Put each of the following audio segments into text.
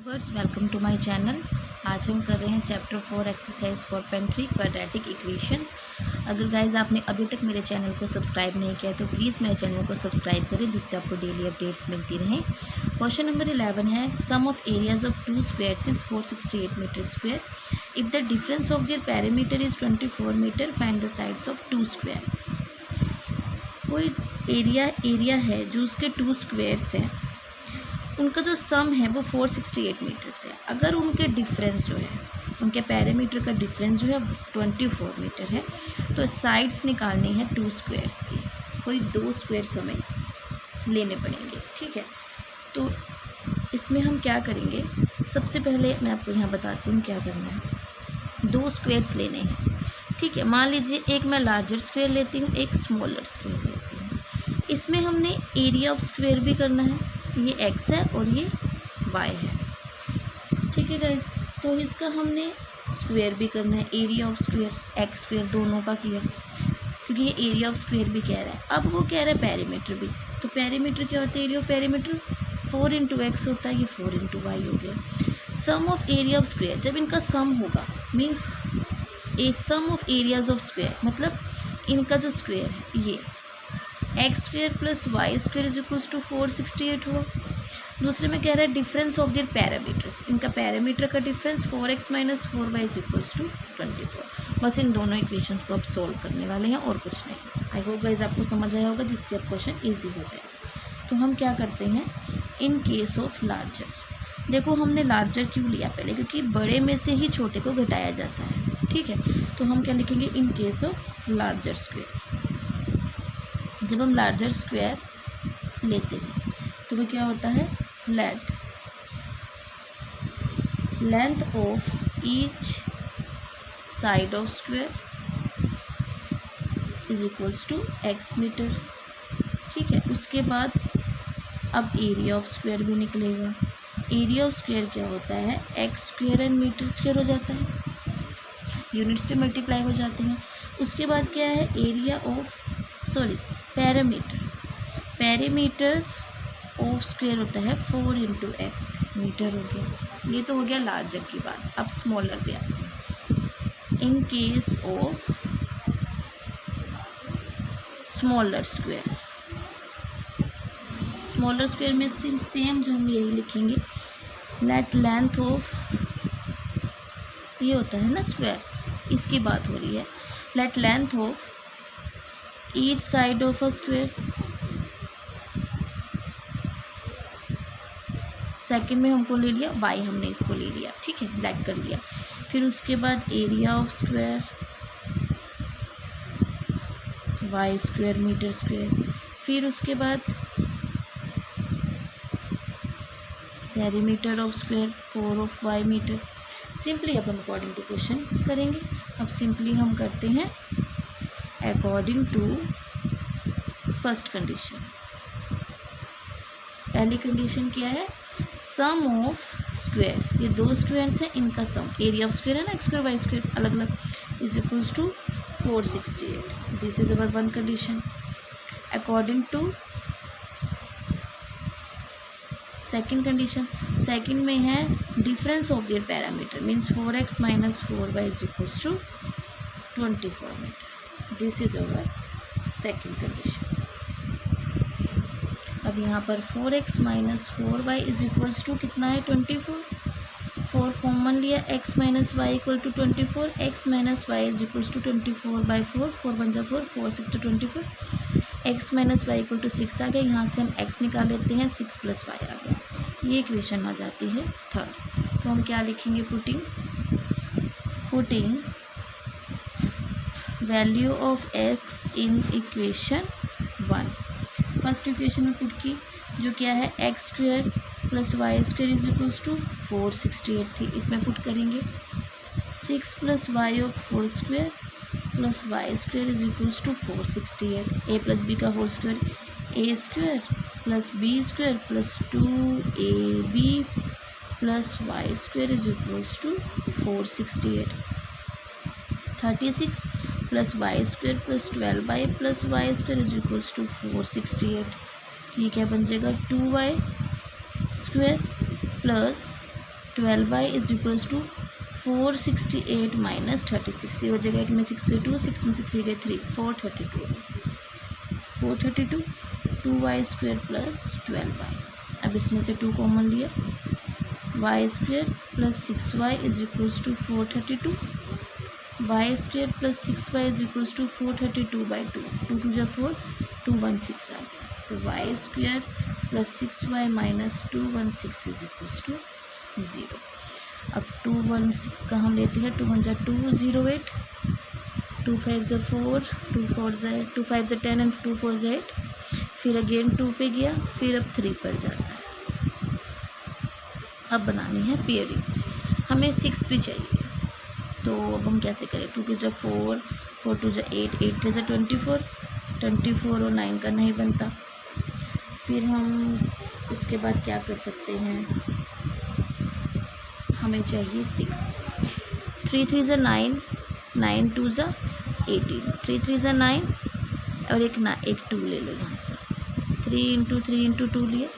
Viewers, welcome to my channel. आज हम कर रहे हैं चैप्टर 4 एक्सरसाइज 4.3 क्वाड्रेटिक इक्वेशंस। अगर गाइज आपने अभी तक मेरे चैनल को सब्सक्राइब नहीं किया तो प्लीज़ मेरे चैनल को सब्सक्राइब करें, जिससे आपको डेली अपडेट्स मिलती रहें। क्वेश्चन नंबर 11 है, sum of areas of two squares is 468 metre square. If the difference of their perimeter is 24 metre, find the sides of two square. कोई एरिया है जो उसके टू स्क्वायर्स हैं, उनका जो सम है वो 468 मीटर्स है। अगर उनके डिफरेंस जो है, उनके पैरामीटर का डिफरेंस जो है 24 मीटर है, तो साइड्स निकालनी है टू स्क्वायर्स की। कोई दो स्क्वायर्स हमें लेने पड़ेंगे, ठीक है। तो इसमें हम क्या करेंगे, सबसे पहले मैं आपको यहाँ बताती हूँ क्या करना है। दो स्क्वायर्स लेने हैं, ठीक है। मान लीजिए एक मैं लार्जर स्क्वायर लेती हूँ, एक स्मॉलर स्क्वायर लेती हूँ। इसमें हमने एरिया ऑफ स्क्वायर भी करना है, ये x है और ये y है, ठीक है गाइज। तो इसका हमने स्क्वायर भी करना है, area of square x square दोनों का किया, क्योंकि ये एरिया ऑफ स्क्वायर भी कह रहा है। अब वो कह रहा है पेरीमीटर भी, तो पेरीमीटर क्या होता है, एरिया ऑफ पेरीमीटर 4 × x होता है, ये 4 × y हो गया। Sum of area of square, जब इनका सम होगा means a sum of areas of square, मतलब इनका जो स्क्वायर है ये x square plus y square is equals to 468 हुआ। दूसरे में कह रहा है डिफरेंस ऑफ देयर पैरामीटर्स, इनका पैरामीटर का difference 4x - 4y is equals to 24। बस इन दोनों इक्वेशंस को आप सॉल्व करने वाले हैं और कुछ नहीं। आई होप गाइस आपको समझ आया होगा, जिससे अब क्वेश्चन ईजी हो जाएगा। तो हम क्या करते हैं, इन केस ऑफ लार्जर, देखो हमने लार्जर क्यों लिया पहले, क्योंकि बड़े में से ही छोटे को घटाया जाता है, ठीक है। तो हम क्या लिखेंगे, in case of larger square. जब हम लार्जर स्क्वायर लेते हैं तो वो क्या होता है, length of each side of square is equals to x metre, ठीक है। उसके बाद अब एरिया ऑफ स्क्वायर भी निकलेगा। एरिया ऑफ स्क्वायर क्या होता है, x square and metre square हो जाता है, यूनिट्स पे मल्टीप्लाई हो जाते हैं। उसके बाद क्या है, area of parameter of square होता है 4 × x मीटर हो गया। ये तो हो गया लार्जर की बात। अब स्मॉलर पे आते हैं। In case of smaller square में सेम जो हम यही लिखेंगे, लेट लेंथ ऑफ, ये होता है ना स्क्वायर, इसकी बात हो रही है। Late length of each side of a square, second में हमको ले लिया y, हमने इसको ले लिया, ठीक है, ब्लैक कर लिया। फिर उसके बाद area of square y square metre square, फिर उसके बाद perimeter of square 4 of y metre. Simply अब हम अकॉर्डिंग टू क्वेश्चन करेंगे। अब सिंपली हम करते हैं अकॉर्डिंग टू फर्स्ट कंडीशन। पहली कंडीशन क्या है, सम ऑफ स्क्वायर्स, ये दो स्क्वायर्स हैं, इनका सम, एरिया ऑफ स्क्वायर है ना, x स्क्वायर y स्क्वायर अलग अलग, is equals to 468। This is our one condition. According to second condition, second में है difference of their parameter means 4x - 4y is equals to 24 metre. This is our second condition. अब यहाँ पर 4x - 4y is equals to कितना है, 24। 4 common लिया, x - y equal to 24, x - y is equals to 24/4, 4 × 1 = 4, 4 × 6 = 24, x - y equal to 6 आ गया। यहाँ से हम x निकाल लेते हैं, 6 + y आ गया। ये इक्वेशन आ जाती है थर्ड। तो हम क्या लिखेंगे, putting value of x in equation 1। First equation में पुट की, जो क्या है, x square plus y square is equals to 468 थी, इसमें पुट करेंगे 6 + y of whole square plus y square is equals to 468। a + b का whole square, a square plus b square plus 2ab plus y square is equals to 468। 36 + y square plus 12y plus y square is equals to 468, ठीक है। बन जाएगा 2y square plus 12y is equals to 468 minus 36। ये हो जाएगा 8 में 6 गए 2, 6 में से 3 गए 3, 432 2y स्क्वेयर प्लस 12y। अब इसमें से 2 कॉमन लिया, y square plus 6y is equals to 432, y square plus 6y is equals to 432/2, 2 2 जा 4, 216 आ गया। तो y square plus 6y minus 216 is equals to 0। अब 216 का हम लेते हैं, 2 1 जा 2 0 8, 2 5 जा 4, 2 4 जा 2 5 जा 10 एंड 2 4 जा 8, फिर अगेन 2 पे गया, फिर अब 3 पर जाता है। अब बनानी है पेयरिंग, हमें 6 भी चाहिए, तो अब हम कैसे करें। 2 2 जा 4, 4 2 जा 8, 8 3 जा 24, 24 और 9 का नहीं बनता। फिर हम उसके बाद क्या कर सकते हैं, हमें चाहिए 6, 3 3 जा 9, 9 2 जा 18, 3 3 जा 9 और एक 2 ले लो यहाँ से, 3 × 3 × 2 लिए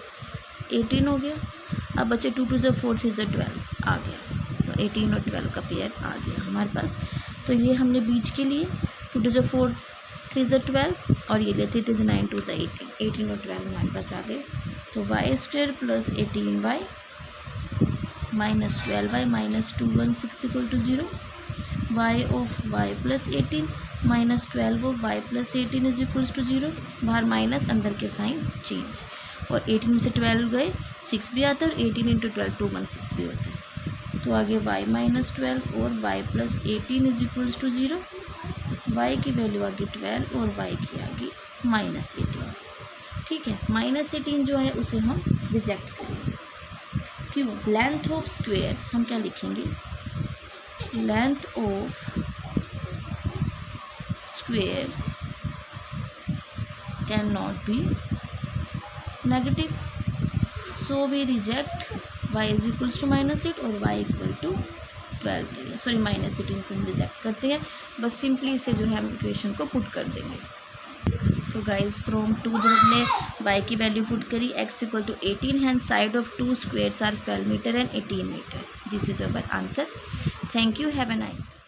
18 हो गया। अब बचे 2 2 जा 4, 3 जा 12 आ गया, तो 18 और 12 का पेयर आ गया हमारे पास। तो ये हमने बीच के लिए 2 2 जा 4, 3 जा 12 और ये लेते 3 जा 9, 2 जा 18, 18 और 12 हमारे पास आ गए। तो y square plus 18y minus 12y minus 216 equal to 0, y of y plus 18 minus 12 of y plus 18 is equals to 0। बाहर माइनस, अंदर के साइन चेंज, और 18 में से 12 गए 6 भी आता है, और 18 × 12 216 भी होता है। तो आगे y माइनस 12 और y plus 18 is equals to 0, y की वैल्यू आ गई 12 और y की आ गई माइनस 18। ठीक है, माइनस 18 जो है उसे हम रिजेक्ट करेंगे। क्यों, लेंथ ऑफ स्क्वेयर हम क्या लिखेंगे, length of square can not be negative, so we reject y is equals to -8 और y इक्वल टू 12 के लिए, सॉरी -18 को हम रिजेक्ट करते हैं। बस सिंपली इसे जो है हम इक्वेशन को पुट कर देंगे। तो गाइज फ्रॉम 2 जब हमने y की वैल्यू पुट करी, x equal to 18 hand side of 2 squares are 12 metre and 18 metre. This is our answer. Thank you, have a nice day.